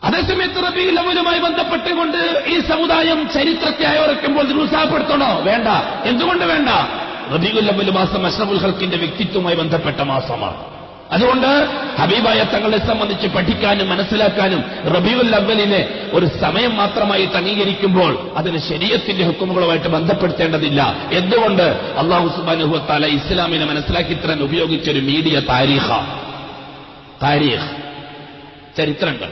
അതേസമയത്ത് റബീഉൽ അവ്വലുമായി ബന്ധപ്പെട്ടുകൊണ്ട് ഈ സമുദായം ചരിത്രത്തെ അയവിറക്കുമ്പോൾ നിരുത്സാഹപ്പെടുത്തണോ? വേണ്ട. എന്തുകൊണ്ട് വേണ്ട? റബീഉൽ അവ്വൽ മാസം അഷ്റഫുൽ ഖൽഖിന്റെ വ്യക്തിത്വവുമായി ബന്ധപ്പെട്ട മാസമാണ്. അതുകൊണ്ട് ഹബീബായ തങ്ങളെ സംബന്ധിച്ച് പഠിക്കാനും മനസ്സിലാക്കാനും റബീഉൽ അവ്വലിനെ ഒരു സമയം മാത്രമായി അംഗീകരിക്കുമ്പോൾ അതിന് ശരീഅത്തിന്റെ ഹുക്കുമുകളുമായിട്ട് ബന്ധപ്പെടുത്തേണ്ടതില്ല. എന്തുകൊണ്ട്? അല്ലാഹു സുബ്ഹാനഹു വ തആല ഇസ്ലാമിനെ മനസ്സിലാക്കി തരാൻ ഉപയോഗിച്ചൊരു മീഡിയ താരീഖ്, ചരിത്രങ്ങൾ.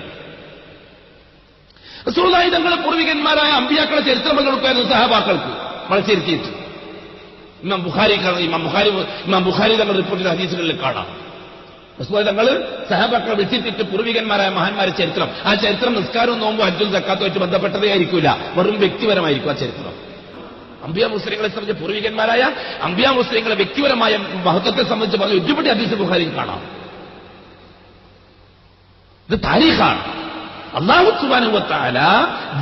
റസൂലുള്ളാഹി തങ്ങളുടെ പൂർവികന്മാരായ അമ്പിയാക്കളെ ചരിത്രം കൊടുക്കായിരുന്നു സഹാബാക്കൾക്ക് മത്സരിച്ചിട്ട്. ഇമാം ബുഖാരി തങ്ങൾ റിപ്പോർട്ട് ചെയ്ത ഹദീസുകളിൽ കാണാം. റസൂലുള്ളാഹി തങ്ങൾ സഹാബാക്കളെ വിളിച്ചിട്ട് പൂർവികന്മാരായ മഹാന്മാരുടെ ചരിത്രം, ആ ചരിത്രം നിസ്കാരവും നോമ്പും ഹജ്ജും സക്കാത്തുമായിട്ട് ബന്ധപ്പെട്ടതേ ആയിരിക്കില്ല, വെറും വ്യക്തിപരമായിരിക്കും ആ ചരിത്രം. അമ്പിയാ മുസ്ലിങ്ങളെ സംബന്ധിച്ച് പൂർവികന്മാരായ അമ്പിയാ മുസ്ലിങ്ങളെ വ്യക്തിപരമായ മഹത്വത്തെ സംബന്ധിച്ച് പറഞ്ഞ ഒരുപാട് ഹദീസ് ബുഖാരിയിൽ കാണാം. ഇത് താരീഖാണ്. അല്ലാഹു സുബ്ഹാനഹു വ തആല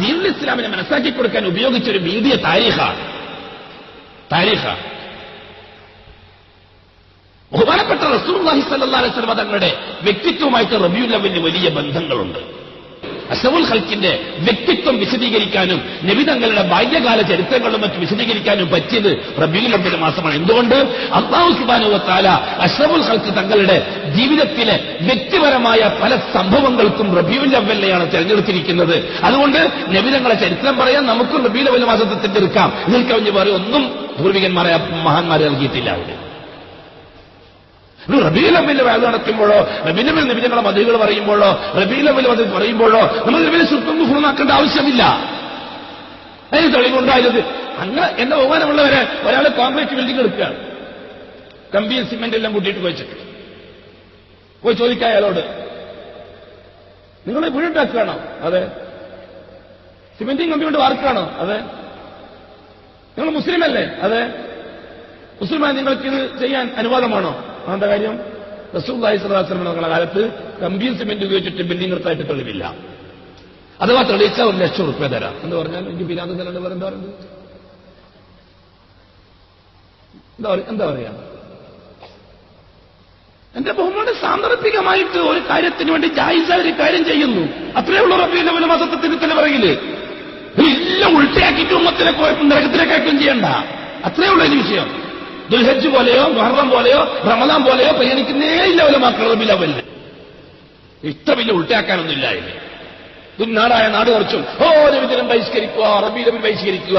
ദീനുൽ ഇസ്ലാമിനെ മനസ്സിലാക്കി കൊടുക്കാൻ ഉപയോഗിച്ചൊരു മീഡിയ താരീഖാണ്. ബഹുമാനപ്പെട്ട റസൂലുള്ളാഹി സ്വല്ലല്ലാഹു അലൈഹി വസല്ലം തങ്ങളുടെ വ്യക്തിത്വവുമായിട്ട് റബീഉൽ അവ്വലിന് വലിയ ബന്ധങ്ങളുണ്ട്. അഷ്റഫുൽ ഖൽഖിന്റെ വ്യക്തിത്വം വിശദീകരിക്കാനും നബി തങ്ങളുടെ ബാല്യകാല ചരിത്രങ്ങളും മറ്റും വിശദീകരിക്കാനും പറ്റിയത് റബീഉൽ അവ്വൽ മാസമാണ്. എന്തുകൊണ്ട്? അല്ലാഹു സുബ്ഹാനഹു വ തആല അഷ്റഫുൽ ഖൽഖ് തങ്ങളുടെ ജീവിതത്തിലെ വ്യക്തിപരമായ പല സംഭവങ്ങൾക്കും റബീഉൽ അവ്വലിനെയാണ് തെരഞ്ഞെടുത്തിരിക്കുന്നത്. അതുകൊണ്ട് നബി തങ്ങളുടെ ചരിത്രം പറയാൻ നമുക്ക് റബീഉൽ അവ്വൽ മാസത്തെ തിരഞ്ഞെടുക്കാം. ഇതിൽ കവിഞ്ഞ് പറയും ഒന്നും പൂർവികന്മാരായ മഹാന്മാരെ നൽകിയിട്ടില്ല. അവിടെ റബീഉൽ അവ്വൽ വാഴ നടക്കുമ്പോഴോ റബീഉൽ അവ്വൽ നബി തങ്ങളുടെ മതകൾ പറയുമ്പോഴോ റബീഉൽ അവ്വൽ പറയുമ്പോഴോ നമ്മൾ നബിയെ ശുദ്ധം കുഫ്റുമാക്കേണ്ട ആവശ്യമില്ല. അതിന് തെളിവുണ്ടായത് അങ്ങനെ എന്റെ ബഹുമാനമുള്ളവരെ ഒരാൾ കോൺക്രീറ്റ് ബിൽഡിംഗ് എടുക്കുകയാണ്, കമ്പിയും സിമെന്റ് എല്ലാം കൂട്ടിയിട്ട് വെച്ചിട്ട് പോയി ചോദിക്കുക അയാളോട്, നിങ്ങൾ വീടുണ്ടാക്കുകയാണോ? അതെ. സിമെന്റും കമ്പി കൊണ്ട് വാർക്കുകയാണോ? അതെ. നിങ്ങൾ മുസ്ലിം അല്ലേ? അതെ. മുസ്ലിമായി നിങ്ങൾക്കിത് ചെയ്യാൻ അനുവാദമാണോ? എന്താ കാര്യം? റസൂലുള്ളാഹി സ്വല്ലല്ലാഹു അലൈഹി വസല്ലം കാലത്ത് കമ്പിയും സിമെന്റ് ഉപയോഗിച്ചിട്ട് ബിൽഡിംഗ് നിർത്തായിട്ട് തെളിവില്ല. അഥവാ തെളിയിച്ചാൽ 1,00,000 റുപ്യ തരാം എന്ന് പറഞ്ഞാൽ എനിക്ക് പിന്നാതെ എന്താ പറയുന്നത്? എന്താ പറയാ? എന്റെ ബഹുമാനം സാന്ദർഭികമായിട്ട് ഒരു കാര്യത്തിന് വേണ്ടി ജായിസായ ഒരു കാര്യം ചെയ്യുന്നു, അത്രയേ ഉള്ളൂ. റബീഉൽ അവ്വൽ മാസത്തിന്റെ തെളിവറയില് എല്ലാം ഉൾട്ടയാക്കിയിട്ട് ഉമ്മത്തിനെ നരകത്തിലേക്കാക്കും ചെയ്യണ്ട. അത്രയേ ഉള്ളൂ ഈ വിഷയം. ദുൽഹജ്ജ് പോലെയോ മുഹറം പോലെയോ റമദാൻ പോലെയോ പരിഗണിക്കുന്നേ ഇല്ല ഉലമാക്കൾ റബീഉൽ അവ്വലിനെ. ഇത്ര വലിയ ഉൾട്ടയാക്കാനൊന്നും ഇല്ല. ഇത് നാടായ നാട് കുറച്ചും നബിദിനം ബഹിഷ്കരിക്കുക, റബീഉൽ അവ്വൽ ബഹിഷ്കരിക്കുക.